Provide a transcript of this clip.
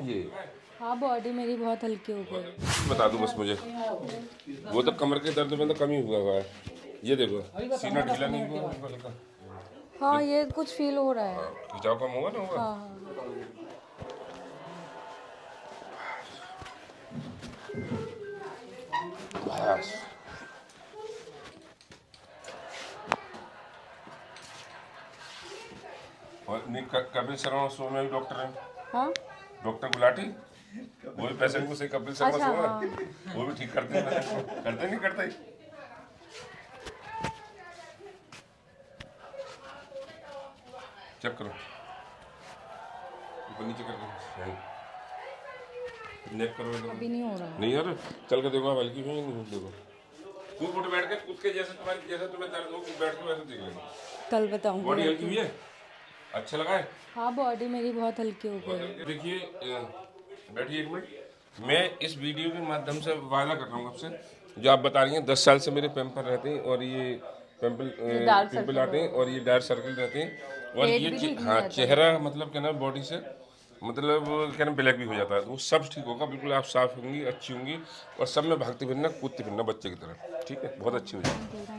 ये हाँ, बॉडी मेरी बहुत हल्की हो गई। बता दूं बस मुझे, वो तो कमर के दर्द में तो कम ही हुआ है। ये देखो सीना ढीला नहीं हुआ हल्का। हाँ, ये कुछ फील हो रहा है। खिंचाव कम होगा ना होगा। हाँ हाँ। बस और नहीं कपिल शर्मा शो में भी डॉक्टर है, हाँ डॉक्टर गुलाटी, वो भी पेशेंट को सही कपिल शर्मा अच्छा, शो हाँ। है, वो भी ठीक करते हैं पेशेंट को। करते नहीं करते ही। चेक करो ऊपर नीचे करके नेक करो एकदम। अभी नहीं हो रहा है। नहीं यार चल के देखो हल्की हुई नहीं देखो। कूद उठ बैठ के कूद के जैसे तुम्हारी जैसे तुम्हें दर्द हो बैठ के वैसे देख लेना। कल बताऊंगी। बॉडी हल्की हुई है, अच्छा लगा है। हाँ, बॉडी मेरी बहुत हल्की हो गई। देखिए बैठिए एक मिनट। मैं इस वीडियो के माध्यम से वादा कर रहा हूँ आपसे, जो आप बता रही हैं 10 साल से मेरे पिंपल रहते हैं और ये डार्क पिंपल सर्कल आते हैं और ये डार्क सर्कल रहते हैं और पेट ये भी ठीक नहीं हाँ रहता। चेहरा मतलब क्या ना बॉडी से मतलब क्या ना ब्लैक भी हो जाता है, तो वो सब ठीक होगा। बिल्कुल आप साफ होंगी, अच्छी होंगी और सब में भागती फिरना कूदती फिरना बच्चे की तरह। ठीक है, बहुत अच्छी हो जाएगी।